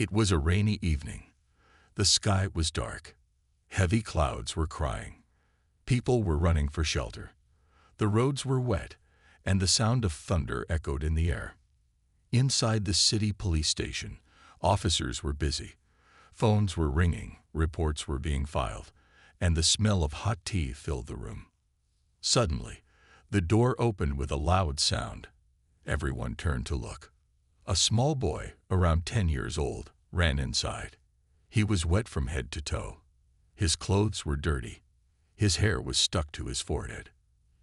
It was a rainy evening. The sky was dark. Heavy clouds were crying. People were running for shelter. The roads were wet, and the sound of thunder echoed in the air. Inside the city police station, officers were busy. Phones were ringing, reports were being filed, and the smell of hot tea filled the room. Suddenly, the door opened with a loud sound. Everyone turned to look. A small boy, around 10 years old, ran inside. He was wet from head to toe. His clothes were dirty. His hair was stuck to his forehead.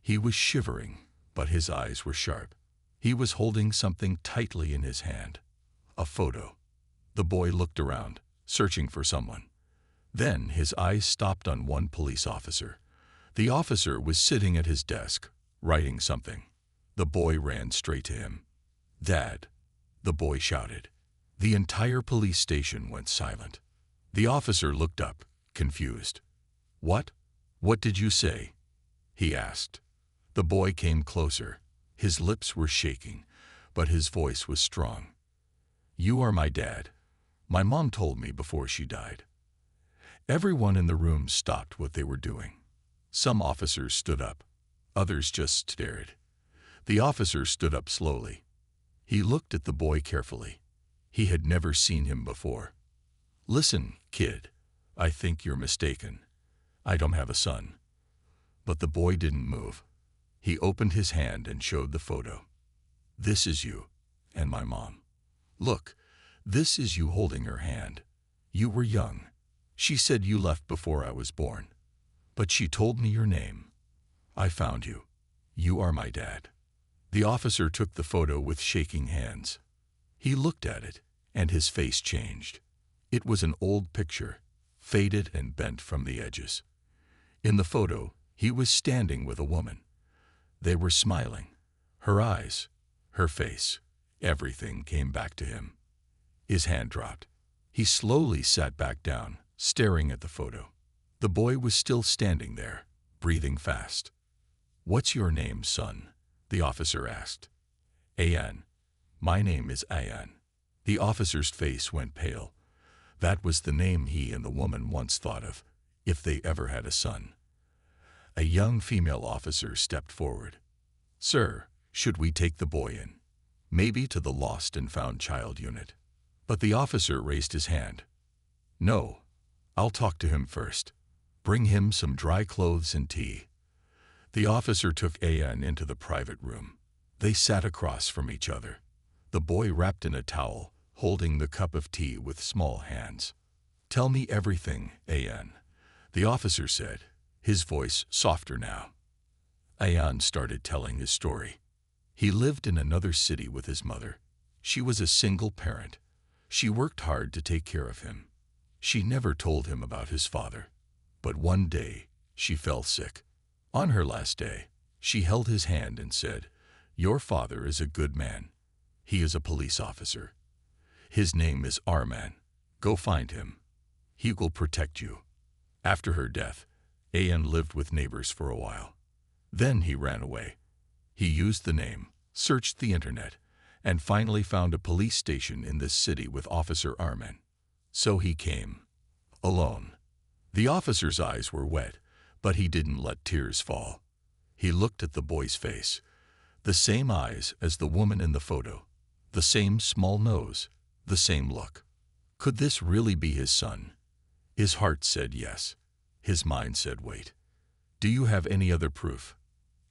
He was shivering, but his eyes were sharp. He was holding something tightly in his hand. A photo. The boy looked around, searching for someone. Then his eyes stopped on one police officer. The officer was sitting at his desk, writing something. The boy ran straight to him. "Dad," the boy shouted. The entire police station went silent. The officer looked up, confused. "What? What did you say?" he asked. The boy came closer. His lips were shaking, but his voice was strong. "You are my dad. My mom told me before she died." Everyone in the room stopped what they were doing. Some officers stood up. Others just stared. The officer stood up slowly. He looked at the boy carefully. He had never seen him before. "Listen, kid, I think you're mistaken. I don't have a son." But the boy didn't move. He opened his hand and showed the photo. "This is you and my mom. Look, this is you holding her hand. You were young. She said you left before I was born. But she told me your name. I found you. You are my dad." The officer took the photo with shaking hands. He looked at it, and his face changed. It was an old picture, faded and bent from the edges. In the photo, he was standing with a woman. They were smiling. Her eyes, her face, everything came back to him. His hand dropped. He slowly sat back down, staring at the photo. The boy was still standing there, breathing fast. "What's your name, son?" the officer asked. "Ayan. My name is Ayan." The officer's face went pale. That was the name he and the woman once thought of, if they ever had a son. A young female officer stepped forward. "Sir, should we take the boy in? Maybe to the Lost and Found Child unit?" But the officer raised his hand. "No, I'll talk to him first. Bring him some dry clothes and tea." The officer took Ayan into the private room. They sat across from each other. The boy wrapped in a towel, holding the cup of tea with small hands. "Tell me everything, Ayan," the officer said, his voice softer now. Ayan started telling his story. He lived in another city with his mother. She was a single parent. She worked hard to take care of him. She never told him about his father. But one day, she fell sick. On her last day, she held his hand and said, "Your father is a good man. He is a police officer. His name is Arman. Go find him. He will protect you." After her death, Ayan lived with neighbors for a while. Then he ran away. He used the name, searched the internet, and finally found a police station in this city with Officer Arman. So he came, alone. The officer's eyes were wet, but he didn't let tears fall. He looked at the boy's face, the same eyes as the woman in the photo, the same small nose, the same look. Could this really be his son? His heart said yes. His mind said wait. "Do you have any other proof?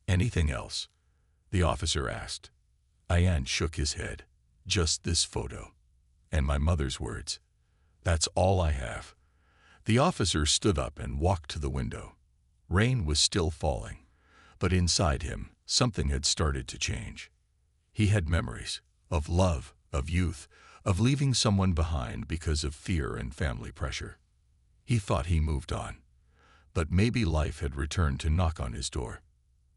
Anything else?" the officer asked. Ayan shook his head. "Just this photo. And my mother's words. That's all I have." The officer stood up and walked to the window. Rain was still falling, but inside him, something had started to change. He had memories of love, of youth, of leaving someone behind because of fear and family pressure. He thought he moved on, but maybe life had returned to knock on his door.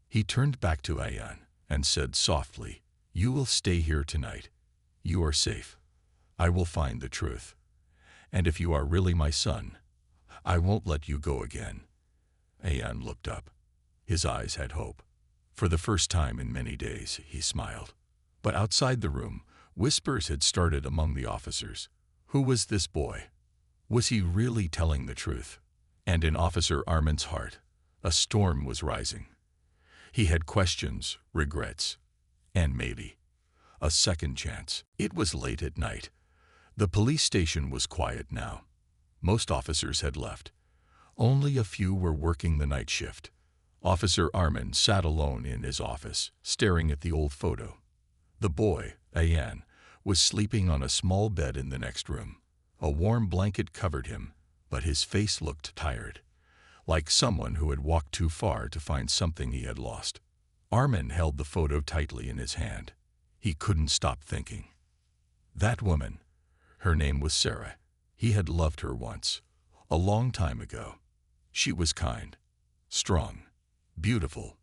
He turned back to Ayan and said softly, "You will stay here tonight. You are safe. I will find the truth. And if you are really my son, I won't let you go again." Ayan looked up. His eyes had hope. For the first time in many days, he smiled. But outside the room, whispers had started among the officers. Who was this boy? Was he really telling the truth? And in Officer Armin's heart, a storm was rising. He had questions, regrets, and maybe a second chance. It was late at night. The police station was quiet now. Most officers had left. Only a few were working the night shift. Officer Armin sat alone in his office, staring at the old photo. The boy, Ayan, was sleeping on a small bed in the next room. A warm blanket covered him, but his face looked tired, like someone who had walked too far to find something he had lost. Armin held the photo tightly in his hand. He couldn't stop thinking. That woman, her name was Sarah. He had loved her once, a long time ago. She was kind, strong, beautiful.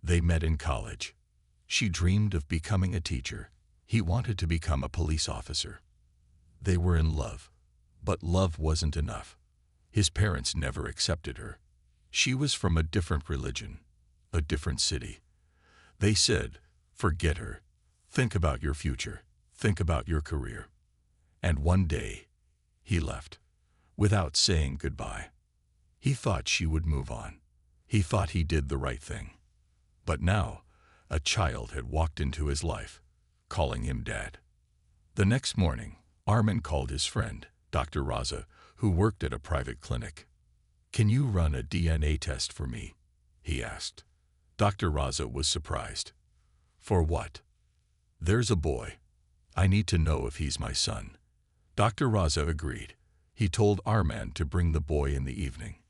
They met in college. She dreamed of becoming a teacher. He wanted to become a police officer. They were in love, but love wasn't enough. His parents never accepted her. She was from a different religion, a different city. They said, "Forget her. Think about your future. Think about your career." And one day, he left, without saying goodbye. He thought she would move on. He thought he did the right thing. But now, a child had walked into his life, calling him Dad. The next morning, Armin called his friend, Dr. Raza, who worked at a private clinic. "Can you run a DNA test for me?" he asked. Dr. Raza was surprised. "For what?" "There's a boy. I need to know if he's my son." Dr. Raza agreed. He told Armin to bring the boy in the evening.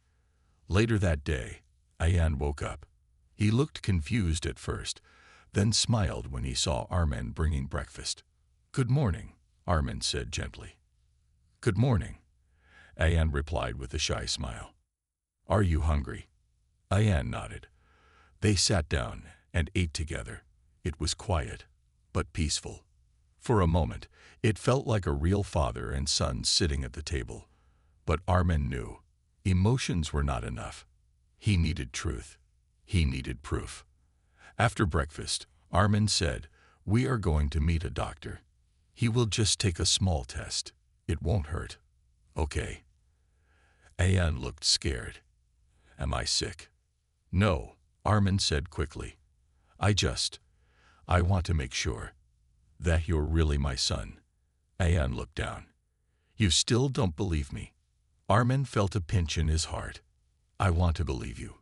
Later that day, Ayan woke up. He looked confused at first, then smiled when he saw Armin bringing breakfast. "Good morning," Armin said gently. "Good morning," Ayan replied with a shy smile. "Are you hungry?" Ayan nodded. They sat down and ate together. It was quiet, but peaceful. For a moment, it felt like a real father and son sitting at the table. But Armin knew emotions were not enough. He needed truth. He needed proof. After breakfast, Armin said, "We are going to meet a doctor. He will just take a small test. It won't hurt." "Okay." Ayan looked scared. "Am I sick?" "No," Armin said quickly. I want to make sure that you're really my son." Ayan looked down. "You still don't believe me?" Armin felt a pinch in his heart. "I want to believe you.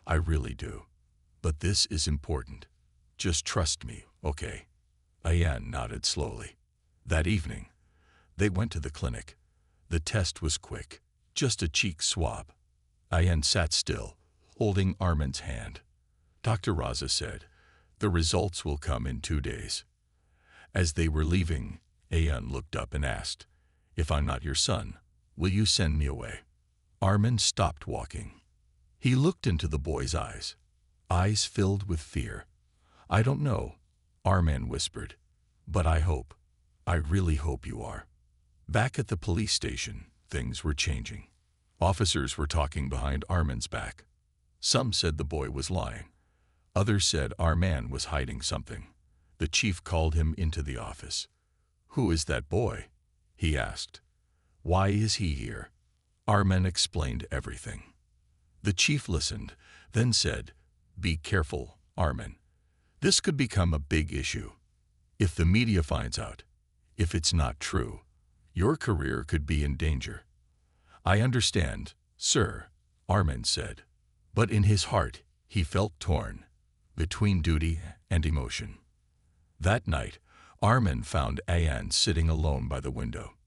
I really do. But this is important. Just trust me, okay?" Ayan nodded slowly. That evening, they went to the clinic. The test was quick, just a cheek swab. Ayan sat still, holding Armin's hand. Dr. Raza said, "The results will come in 2 days." As they were leaving, Ayan looked up and asked, "If I'm not your son, will you send me away?" Armin stopped walking. He looked into the boy's eyes filled with fear. "I don't know," Armin whispered, "but I hope. I really hope you are." Back at the police station, things were changing. Officers were talking behind Armin's back. Some said the boy was lying. Others said Armin was hiding something. The chief called him into the office. "Who is that boy?" he asked. "Why is he here?" Armin explained everything. The chief listened, then said, "Be careful, Armin. This could become a big issue. If the media finds out, if it's not true, your career could be in danger." "I understand, sir," Armin said. But in his heart, he felt torn between duty and emotion. That night, Armin found Ayan sitting alone by the window.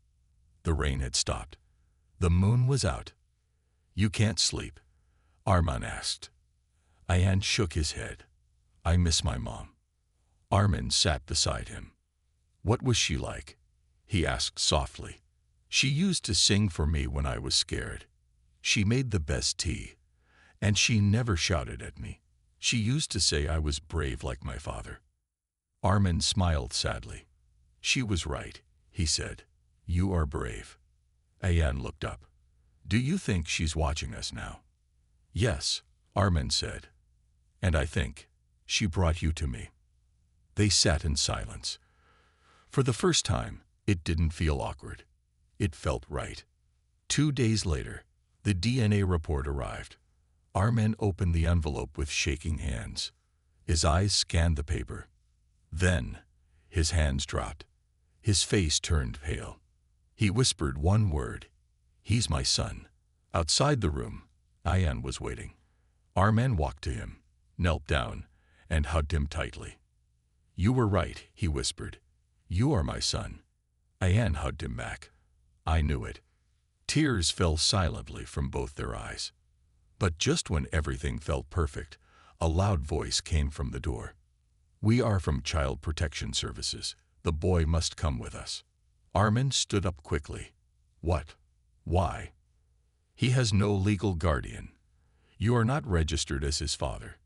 The rain had stopped. The moon was out. "You can't sleep?" Armin asked. Ayan shook his head. "I miss my mom." Armin sat beside him. "What was she like?" he asked softly. "She used to sing for me when I was scared. She made the best tea. And she never shouted at me. She used to say I was brave like my father." Armin smiled sadly. "She was right," he said. "You are brave." Ayan looked up. "Do you think she's watching us now?" "Yes," Armin said. "And I think she brought you to me." They sat in silence. For the first time, it didn't feel awkward. It felt right. 2 days later, the DNA report arrived. Armen opened the envelope with shaking hands. His eyes scanned the paper. Then, his hands dropped. His face turned pale. He whispered one word. "He's my son." Outside the room, Ayan was waiting. Armen walked to him, knelt down, and hugged him tightly. "You were right," he whispered. "You are my son." Ayan hugged him back. "I knew it." Tears fell silently from both their eyes. But just when everything felt perfect, a loud voice came from the door. "We are from Child Protection Services. The boy must come with us." Armen stood up quickly. "What? Why?" "He has no legal guardian. You are not registered as his father.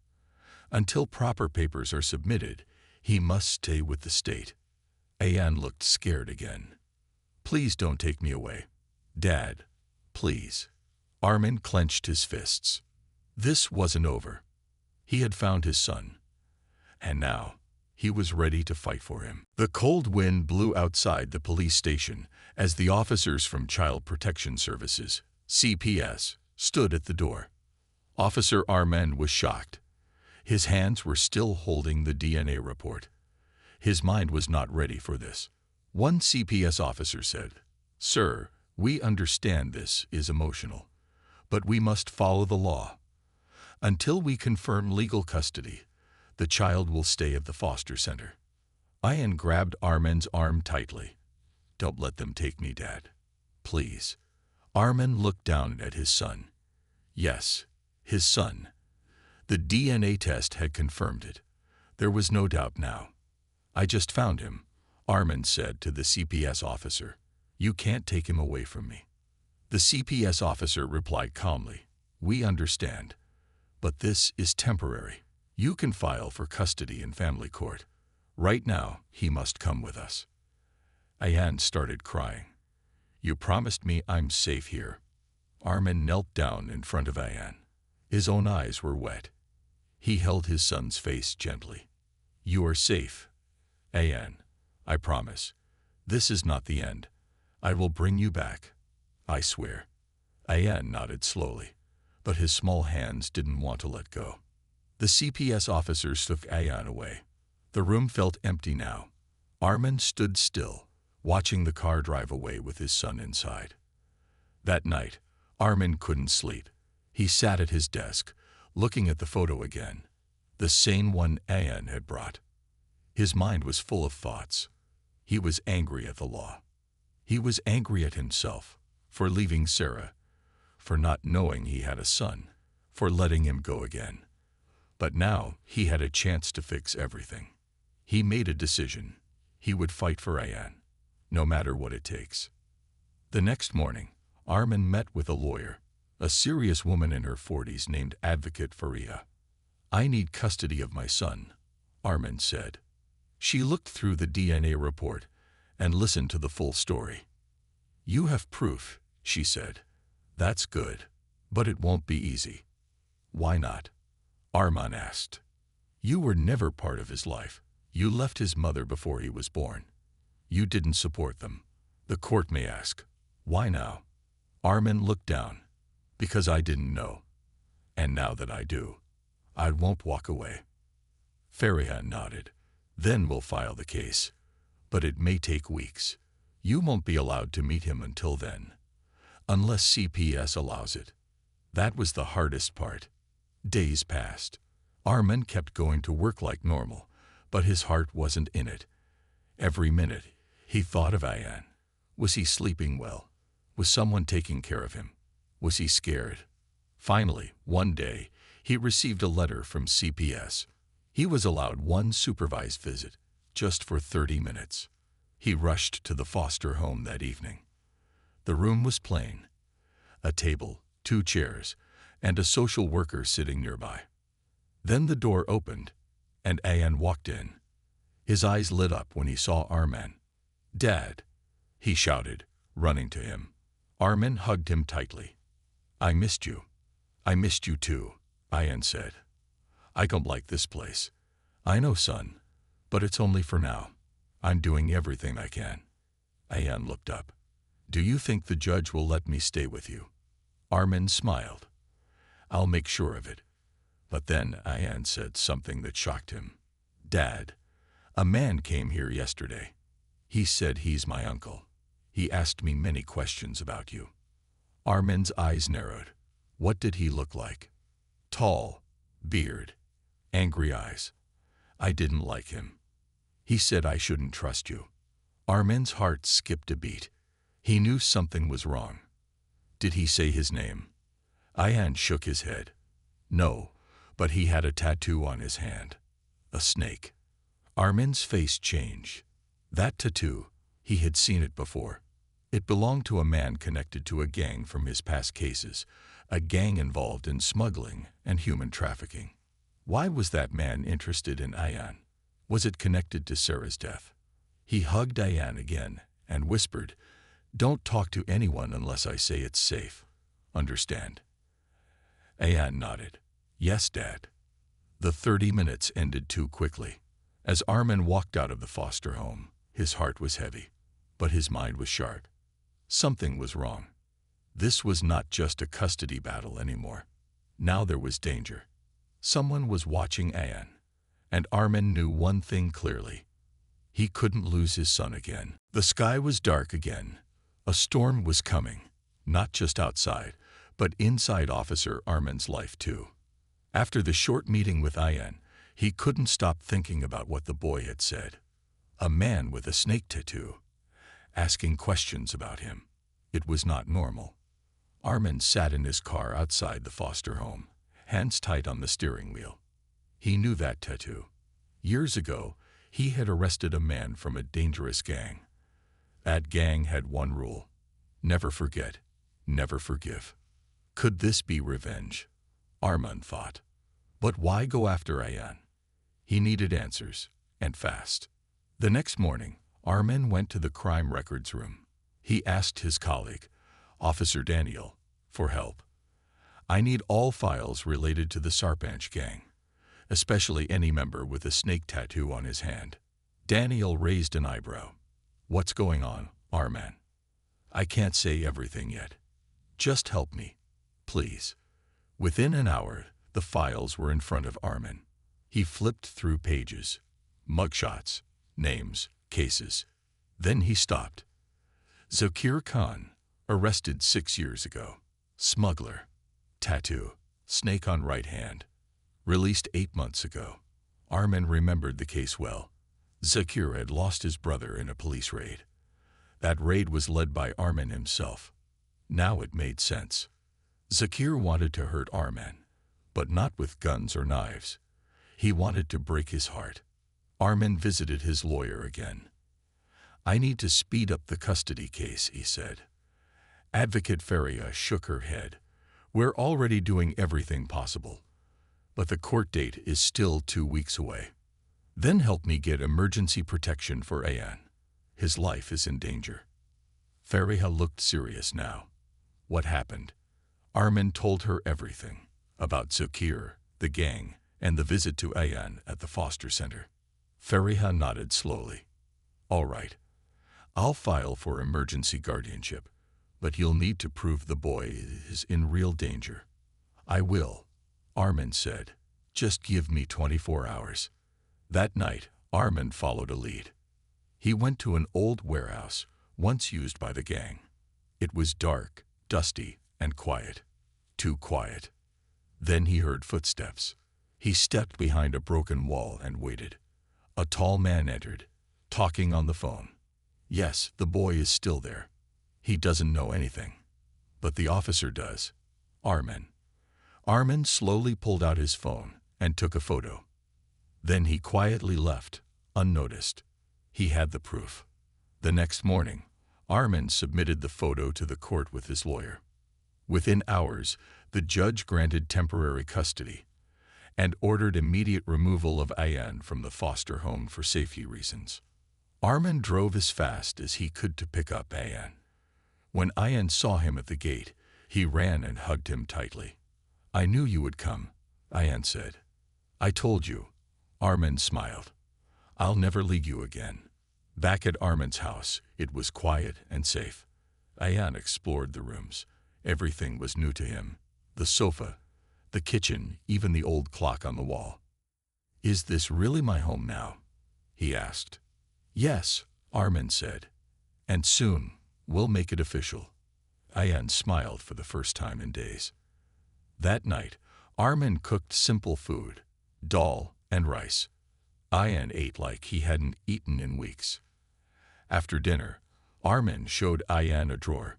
Until proper papers are submitted, he must stay with the state." Ayan looked scared again. "Please don't take me away. Dad, please." Armen clenched his fists. This wasn't over. He had found his son. And now, he was ready to fight for him. The cold wind blew outside the police station as the officers from Child Protection Services, CPS, stood at the door. Officer Armen was shocked. His hands were still holding the DNA report. His mind was not ready for this. One CPS officer said, "Sir, we understand this is emotional, but we must follow the law. Until we confirm legal custody, the child will stay at the foster center." Ayan grabbed Armen's arm tightly. "Don't let them take me, Dad. Please." Armen looked down at his son. Yes, his son. The DNA test had confirmed it. There was no doubt now. "I just found him," Armen said to the CPS officer. "You can't take him away from me." The CPS officer replied calmly, "We understand, but this is temporary. You can file for custody in family court. Right now, he must come with us." Ayan started crying. "You promised me I'm safe here." Armen knelt down in front of Ayan. His own eyes were wet. He held his son's face gently. "You are safe, Ayan. I promise. This is not the end. I will bring you back. I swear." Ayan nodded slowly, but his small hands didn't want to let go. The CPS officers took Ayan away. The room felt empty now. Armen stood still, watching the car drive away with his son inside. That night, Armen couldn't sleep. He sat at his desk, looking at the photo again, the same one Ayan had brought. His mind was full of thoughts. He was angry at the law. He was angry at himself for leaving Sarah, for not knowing he had a son, for letting him go again. But now he had a chance to fix everything. He made a decision. He would fight for Ayan, no matter what it takes. The next morning, Armen met with a lawyer, a serious woman in her 40s named Advocate Faria. "I need custody of my son," Armen said. She looked through the DNA report and listened to the full story. "You have proof," she said. "That's good, but it won't be easy." "Why not?" Armen asked. "You were never part of his life. You left his mother before he was born. You didn't support them. The court may ask, why now?" Armen looked down. "Because I didn't know. And now that I do, I won't walk away." Faria nodded. "Then we'll file the case. But it may take weeks. You won't be allowed to meet him until then, unless CPS allows it." That was the hardest part. Days passed. Armen kept going to work like normal, but his heart wasn't in it. Every minute, he thought of Ayan. Was he sleeping well? Was someone taking care of him? Was he scared? Finally, one day, he received a letter from CPS. He was allowed one supervised visit, just for 30 minutes. He rushed to the foster home that evening. The room was plain. A table, 2 chairs, and a social worker sitting nearby. Then the door opened, and Ayan walked in. His eyes lit up when he saw Armen. "Dad," he shouted, running to him. Armen hugged him tightly. "I missed you." "I missed you too," Ayan said. "I don't like this place." "I know, son, but it's only for now. I'm doing everything I can." Ayan looked up. "Do you think the judge will let me stay with you?" Armin smiled. "I'll make sure of it." But then Ayan said something that shocked him. "Dad, a man came here yesterday. He said he's my uncle. He asked me many questions about you." Armin's eyes narrowed. What did he look like? Tall, beard, angry eyes. "I didn't like him. He said I shouldn't trust you." Armin's heart skipped a beat. He knew something was wrong. "Did he say his name?" Ayan shook his head. "No, but he had a tattoo on his hand. A snake." Armin's face changed. That tattoo, he had seen it before. It belonged to a man connected to a gang from his past cases, a gang involved in smuggling and human trafficking. Why was that man interested in Ayan? Was it connected to Sarah's death? He hugged Ayan again and whispered, "Don't talk to anyone unless I say it's safe. Understand?" Ayan nodded. "Yes, Dad." The 30 minutes ended too quickly. As Armin walked out of the foster home, his heart was heavy, but his mind was sharp. Something was wrong. This was not just a custody battle anymore. Now there was danger. Someone was watching Ayan, and Armin knew one thing clearly. He couldn't lose his son again. The sky was dark again. A storm was coming, not just outside, but inside Officer Armin's life too. After the short meeting with Ayan, he couldn't stop thinking about what the boy had said. A man with a snake tattoo, asking questions about him. It was not normal. Armin sat in his car outside the foster home, hands tight on the steering wheel. He knew that tattoo. Years ago, he had arrested a man from a dangerous gang. That gang had one rule: never forget, never forgive. Could this be revenge? Armin thought. But why go after Ayan? He needed answers, and fast. The next morning, Armin went to the crime records room. He asked his colleague, Officer Daniel, for help. "I need all files related to the Sarpanch gang, especially any member with a snake tattoo on his hand." Daniel raised an eyebrow. "What's going on, Armin?" "I can't say everything yet. Just help me, please." Within an hour, the files were in front of Armin. He flipped through pages, mugshots, names, cases. Then he stopped. Zakir Khan, arrested 6 years ago. Smuggler. Tattoo. Snake on right hand. Released 8 months ago. Armin remembered the case well. Zakir had lost his brother in a police raid. That raid was led by Armin himself. Now it made sense. Zakir wanted to hurt Armin, but not with guns or knives. He wanted to break his heart. Armin visited his lawyer again. "I need to speed up the custody case," he said. Advocate Faria shook her head. "We're already doing everything possible, but the court date is still 2 weeks away. Then help me get emergency protection for Ayan. His life is in danger." Faria looked serious now. What happened? Armin told her everything about Zakir, the gang, and the visit to Ayan at the foster center. Faria nodded slowly. "All right. I'll file for emergency guardianship, but you'll need to prove the boy is in real danger." "I will," Armin said. "Just give me 24 hours. That night, Armin followed a lead. He went to an old warehouse, once used by the gang. It was dark, dusty, and quiet. Too quiet. Then he heard footsteps. He stepped behind a broken wall and waited. A tall man entered, talking on the phone. Yes, the boy is still there. He doesn't know anything. But the officer does. Armin. Armin slowly pulled out his phone and took a photo. Then he quietly left, unnoticed. He had the proof. The next morning, Armin submitted the photo to the court with his lawyer. Within hours, the judge granted temporary custody and ordered immediate removal of Ayan from the foster home for safety reasons. Armin drove as fast as he could to pick up Ayan. When Ayan saw him at the gate, he ran and hugged him tightly. "I knew you would come," Ayan said. "I told you." Armin smiled. "I'll never leave you again." Back at Armin's house, it was quiet and safe. Ayan explored the rooms. Everything was new to him. The sofa, the kitchen, even the old clock on the wall. "Is this really my home now?" he asked. "Yes," Armin said. "And soon, we'll make it official." Ayan smiled for the first time in days. That night, Armin cooked simple food, dal and rice. Ayan ate like he hadn't eaten in weeks. After dinner, Armin showed Ayan a drawer.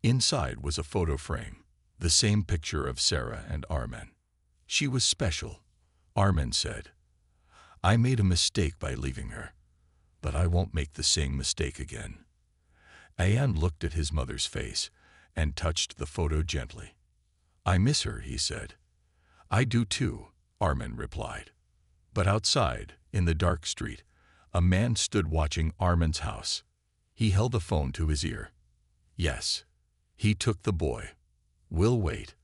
Inside was a photo frame, the same picture of Sarah and Armin. "She was special," Armin said. "I made a mistake by leaving her, but I won't make the same mistake again." Ayan looked at his mother's face and touched the photo gently. "I miss her," he said. "I do too," Armin replied. But outside, in the dark street, a man stood watching Armin's house. He held a phone to his ear. "Yes, he took the boy. We'll wait.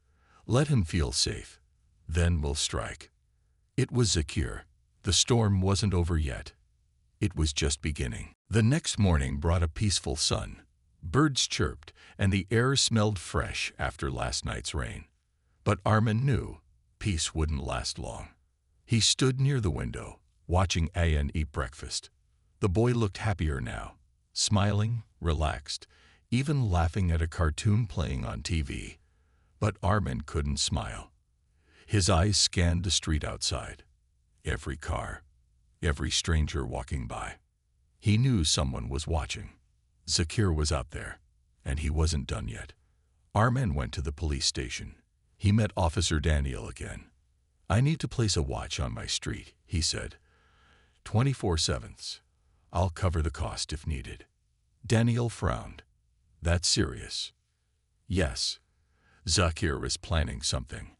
Let him feel safe. Then we'll strike." It was Zakir. The storm wasn't over yet. It was just beginning. The next morning brought a peaceful sun. Birds chirped, and the air smelled fresh after last night's rain. But Armin knew peace wouldn't last long. He stood near the window, watching Ayan eat breakfast. The boy looked happier now, smiling, relaxed, even laughing at a cartoon playing on TV. But Armin couldn't smile. His eyes scanned the street outside. Every car, every stranger walking by. He knew someone was watching. Zakir was out there, and he wasn't done yet. Armin went to the police station. He met Officer Daniel again. "I need to place a watch on my street," he said. 24/7. I'll cover the cost if needed." Daniel frowned. "That's serious." "Yes. Zakir is planning something.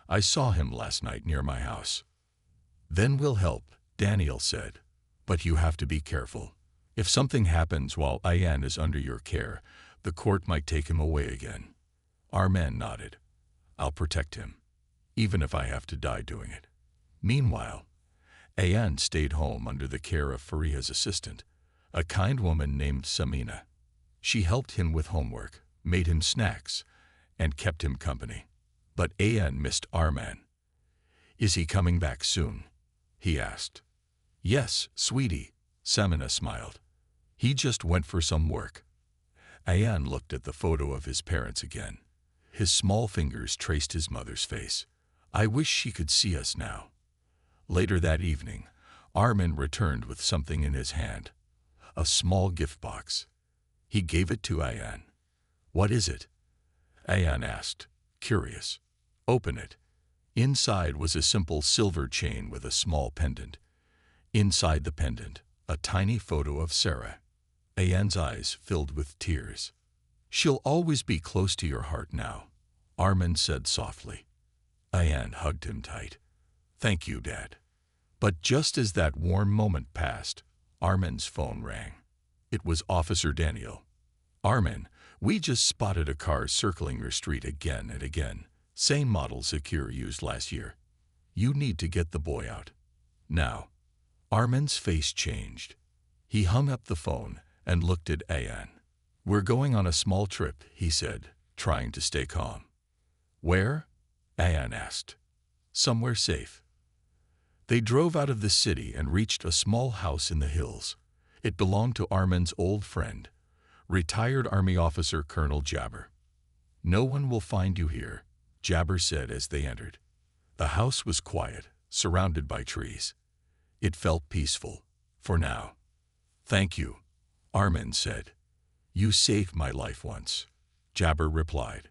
I saw him last night near my house." "Then we'll help," Daniel said. "But you have to be careful. If something happens while Ayan is under your care, the court might take him away again." Armin nodded. "I'll protect him, even if I have to die doing it." Meanwhile, Ayan stayed home under the care of Fariha's assistant, a kind woman named Samina. She helped him with homework, made him snacks, and kept him company. But Ayan missed Armin. "Is he coming back soon?" he asked. "Yes, sweetie," Samina smiled. "He just went for some work." Ayan looked at the photo of his parents again. His small fingers traced his mother's face. "I wish she could see us now." Later that evening, Armin returned with something in his hand, a small gift box. He gave it to Ayan. "What is it?" Ayan asked, curious. "Open it." Inside was a simple silver chain with a small pendant. Inside the pendant, a tiny photo of Sarah. Ayan's eyes filled with tears. "She'll always be close to your heart now," Armin said softly. Ayan hugged him tight. "Thank you, Dad." But just as that warm moment passed, Armin's phone rang. It was Officer Daniel. "Armin, we just spotted a car circling your street again and again. Same model Zakir used last year. You need to get the boy out. Now." Armin's face changed. He hung up the phone and looked at Ayan. "We're going on a small trip," he said, trying to stay calm. "Where?" Ayan asked. "Somewhere safe." They drove out of the city and reached a small house in the hills. It belonged to Armin's old friend, retired Army officer Colonel Jabber. "No one will find you here," Jabber said as they entered. The house was quiet, surrounded by trees. It felt peaceful, for now. "Thank you," Armin said. "You saved my life once," Jabber replied.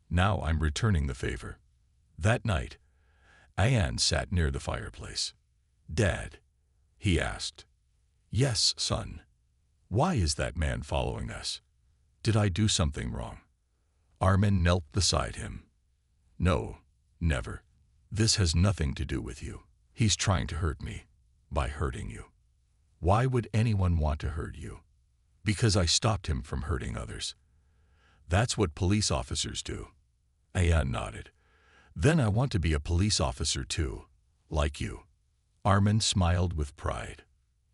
"Now I'm returning the favor." That night, Ayan sat near the fireplace. "Dad?" he asked. "Yes, son." "Why is that man following us? Did I do something wrong?" Armin knelt beside him. "No, never. This has nothing to do with you. He's trying to hurt me, by hurting you." "Why would anyone want to hurt you?" "Because I stopped him from hurting others." "That's what police officers do." Ayan nodded. "Then I want to be a police officer too, like you." Armin smiled with pride.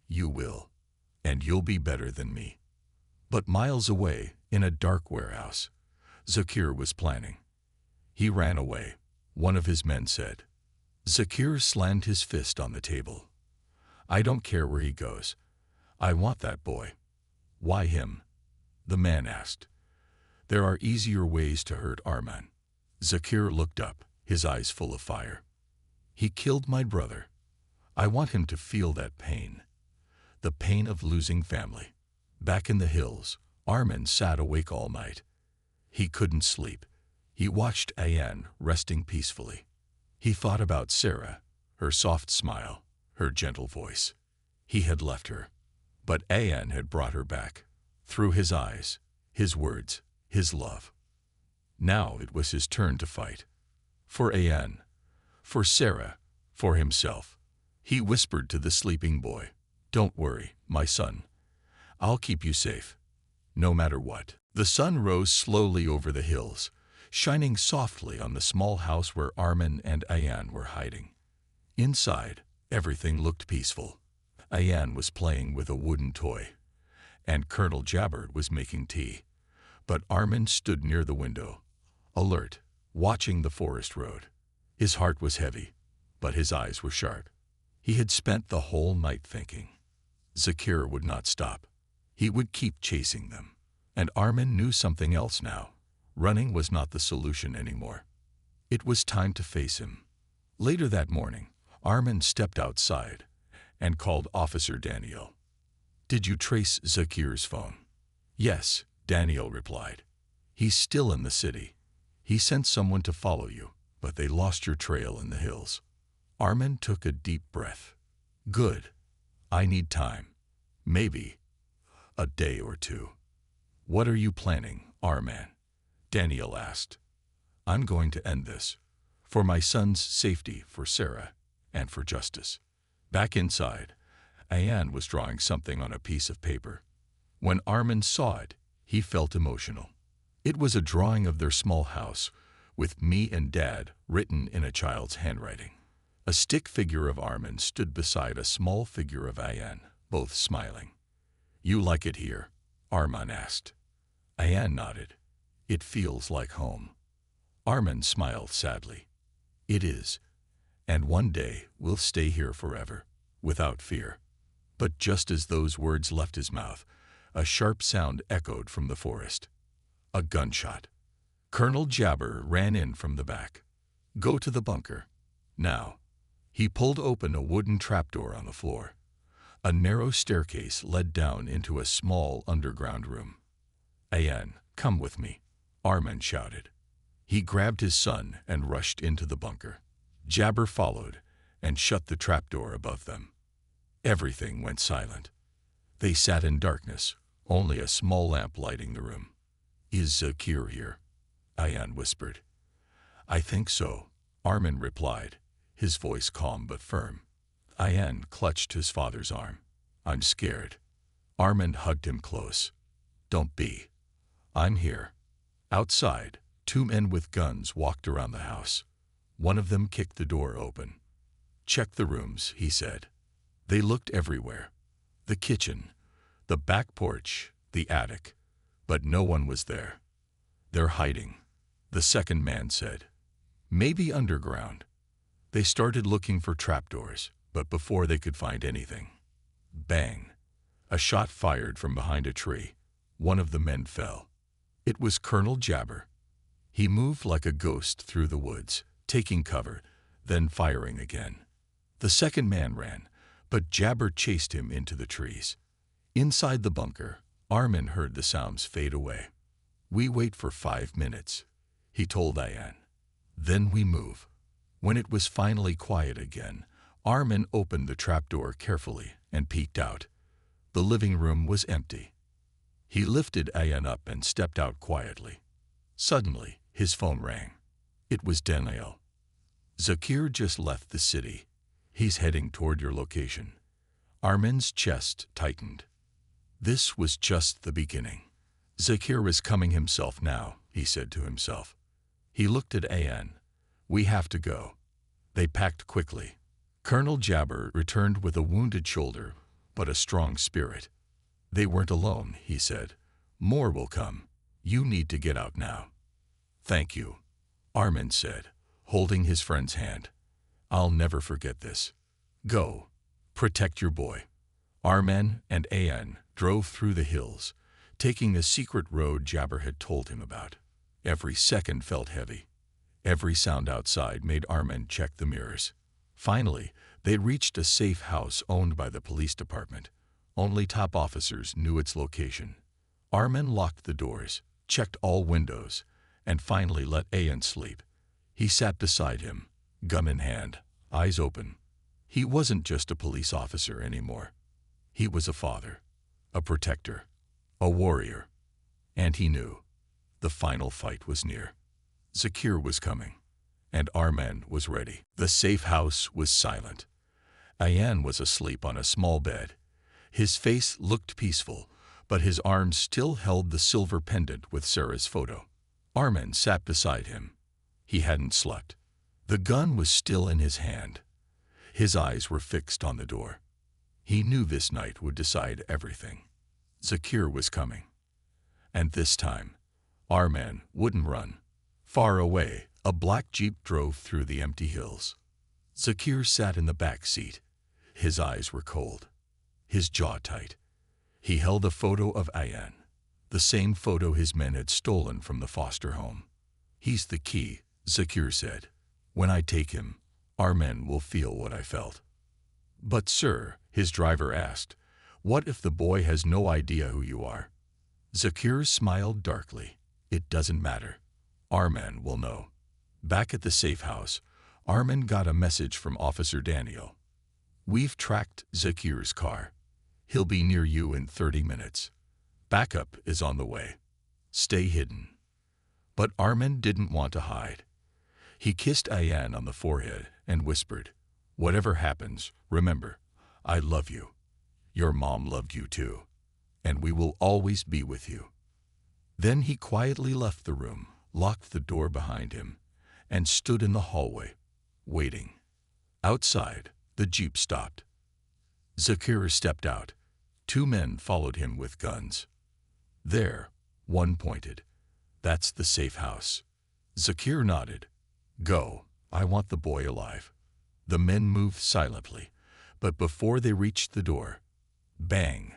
"You will, and you'll be better than me." But miles away, In a dark warehouse, Zakir was planning. He ran away, one of his men said. Zakir slammed his fist on the table. I don't care where he goes. I want that boy. Why him? The man asked. There are easier ways to hurt Arman. Zakir looked up, his eyes full of fire. He killed my brother. I want him to feel that pain. The pain of losing family. Back in the hills, Arman sat awake all night. He couldn't sleep. He watched Ayan resting peacefully. He thought about Sarah, her soft smile, her gentle voice. He had left her, but Ayan had brought her back. Through his eyes, his words, his love. Now it was his turn to fight. For Ayan, for Sarah, for himself. He whispered to the sleeping boy, Don't worry, my son. I'll keep you safe, no matter what. The sun rose slowly over the hills, shining softly on the small house where Arman and Ayan were hiding. Inside, everything looked peaceful. Ayan was playing with a wooden toy, and Colonel Jabber was making tea. But Arman stood near the window, alert, watching the forest road. His heart was heavy, but his eyes were sharp. He had spent the whole night thinking. Zakir would not stop. He would keep chasing them. And Arman knew something else now. Running was not the solution anymore. It was time to face him. Later that morning, Arman stepped outside and called Officer Daniel. Did you trace Zakir's phone? Yes, Daniel replied. He's still in the city. He sent someone to follow you, but they lost your trail in the hills. Arman took a deep breath. Good. I need time. Maybe a day or two. What are you planning, Arman? Daniel asked. I'm going to end this. For my son's safety, for Sarah, and for justice. Back inside, Ayan was drawing something on a piece of paper. When Arman saw it, he felt emotional. It was a drawing of their small house, with me and Dad written in a child's handwriting. A stick figure of Arman stood beside a small figure of Ayan, both smiling. You like it here? Arman asked. Ayan nodded. It feels like home. Arman smiled sadly. It is. And one day we'll stay here forever, without fear. But just as those words left his mouth, a sharp sound echoed from the forest. A gunshot. Colonel Jabber ran in from the back. Go to the bunker. Now. He pulled open a wooden trapdoor on the floor. A narrow staircase led down into a small underground room. Ayan, come with me, Arman shouted. He grabbed his son and rushed into the bunker. Jabber followed and shut the trapdoor above them. Everything went silent. They sat in darkness, only a small lamp lighting the room. Is Zakir here? Ayan whispered. I think so, Arman replied, his voice calm but firm. Ayan clutched his father's arm. I'm scared. Arman hugged him close. Don't be. I'm here. Outside, two men with guns walked around the house. One of them kicked the door open. Check the rooms, he said. They looked everywhere. The kitchen, the back porch, the attic. But no one was there. They're hiding, the second man said. Maybe underground. They started looking for trapdoors, but before they could find anything. Bang! A shot fired from behind a tree. One of the men fell. It was Colonel Jabber. He moved like a ghost through the woods, taking cover, then firing again. The second man ran, but Jabber chased him into the trees. Inside the bunker, Arman heard the sounds fade away. We wait for 5 minutes, he told Ayan. Then we move. When it was finally quiet again, Arman opened the trapdoor carefully and peeked out. The living room was empty. He lifted Ayan up and stepped out quietly. Suddenly, his phone rang. It was Daniel. Zakir just left the city. He's heading toward your location. Arman's chest tightened. This was just the beginning. Zakir is coming himself now, he said to himself. He looked at Ayan. We have to go. They packed quickly. Colonel Jabber returned with a wounded shoulder, but a strong spirit. They weren't alone, he said. More will come. You need to get out now. Thank you, Armin said, holding his friend's hand. I'll never forget this. Go. Protect your boy. Armin and An drove through the hills, taking the secret road Jabber had told him about. Every second felt heavy. Every sound outside made Armin check the mirrors. Finally, they reached a safe house owned by the police department. Only top officers knew its location. Armin locked the doors, checked all windows, and finally let An sleep. He sat beside him, gun in hand, eyes open. He wasn't just a police officer anymore. He was a father, a protector, a warrior. And he knew the final fight was near. Zakir was coming, and Armin was ready. The safe house was silent. Ayan was asleep on a small bed. His face looked peaceful, but his arms still held the silver pendant with Sarah's photo. Armin sat beside him. He hadn't slept. The gun was still in his hand. His eyes were fixed on the door. He knew this night would decide everything. Zakir was coming. And this time, Armin wouldn't run. Far away, a black jeep drove through the empty hills. Zakir sat in the back seat. His eyes were cold, his jaw tight. He held a photo of Ayan, the same photo his men had stolen from the foster home. He's the key, Zakir said. When I take him, Armin will feel what I felt. But sir, his driver asked, what if the boy has no idea who you are? Zakir smiled darkly. It doesn't matter. Armin will know. Back at the safe house, Armin got a message from Officer Daniel. We've tracked Zakir's car. He'll be near you in 30 minutes. Backup is on the way. Stay hidden. But Armin didn't want to hide. He kissed Ayan on the forehead and whispered, whatever happens, remember, I love you. Your mom loved you too, and we will always be with you. Then he quietly left the room, locked the door behind him, and stood in the hallway, waiting. Outside, the jeep stopped. Zakir stepped out. 2 men followed him with guns. There, one pointed. That's the safe house. Zakir nodded. Go, I want the boy alive. The men moved silently, but before they reached the door, bang!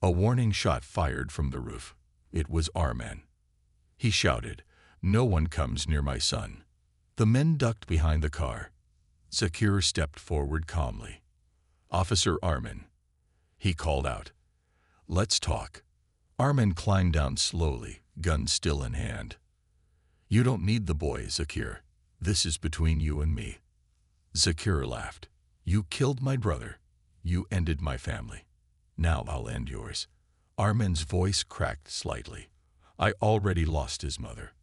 A warning shot fired from the roof. It was Armin. He shouted, no one comes near my son. The men ducked behind the car. Zakir stepped forward calmly. Officer Armin. He called out. Let's talk. Armin climbed down slowly, gun still in hand. You don't need the boy, Zakir. This is between you and me. Zakir laughed. You killed my brother. You ended my family. Now I'll end yours. Armin's voice cracked slightly. I already lost his mother.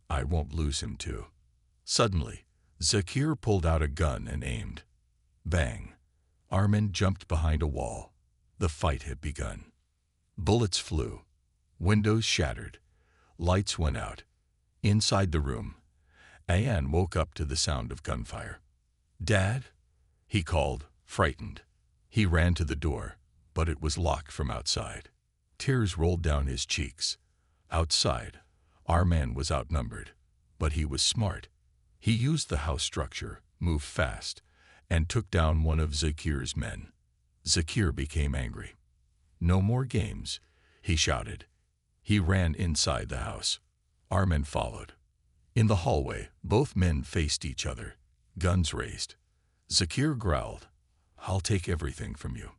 I won't lose him too. Suddenly, Zakir pulled out a gun and aimed. Bang! Armin jumped behind a wall. The fight had begun. Bullets flew. Windows shattered. Lights went out. Inside the room, Ayan woke up to the sound of gunfire. Dad? He called, frightened. He ran to the door, but it was locked from outside. Tears rolled down his cheeks. Outside, Armin was outnumbered, but he was smart. He used the house structure, moved fast, and took down one of Zakir's men. Zakir became angry. No more games, he shouted. He ran inside the house. Armin followed. In the hallway, both men faced each other, guns raised. Zakir growled, I'll take everything from you.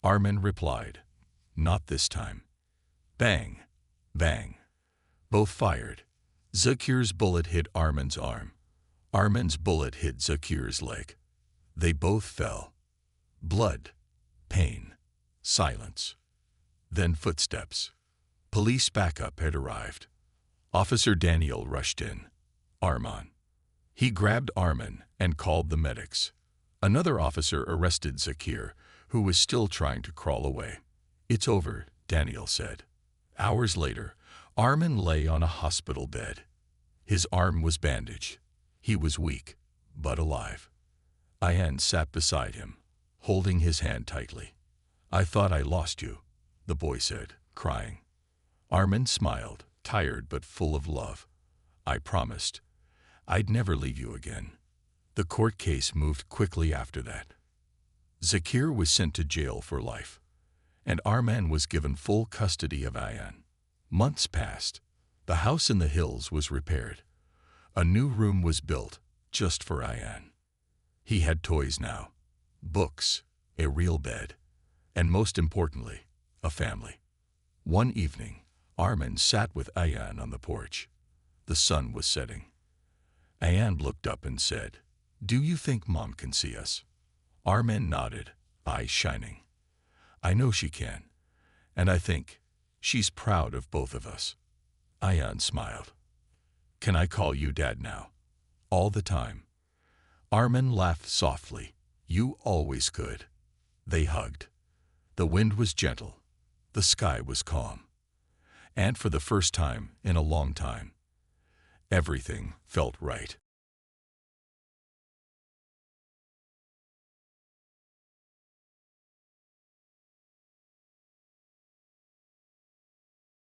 Armin replied, not this time. Bang! Bang! Both fired. Zakir's bullet hit Armin's arm. Armin's bullet hit Zakir's leg. They both fell. Blood, pain, silence. Then footsteps. Police backup had arrived. Officer Daniel rushed in. Armin. He grabbed Armin and called the medics. Another officer arrested Zakir, who was still trying to crawl away. It's over, Daniel said. Hours later, Armin lay on a hospital bed. His arm was bandaged. He was weak, but alive. Ayan sat beside him, holding his hand tightly. I thought I lost you, the boy said, crying. Armin smiled. tired but full of love. I promised I'd never leave you again. The court case moved quickly after that. Zakir was sent to jail for life, and Arman was given full custody of Ayan. Months passed. The house in the hills was repaired. A new room was built just for Ayan. He had toys now, books, a real bed, and most importantly, a family. One evening, Arman sat with Ayan on the porch. The sun was setting. Ayan looked up and said, "Do you think Mom can see us?" Arman nodded, eyes shining. "I know she can, and I think she's proud of both of us." Ayan smiled. "Can I call you Dad now? All the time?" Arman laughed softly. "You always could." They hugged. The wind was gentle. The sky was calm. And for the first time in a long time, everything felt right.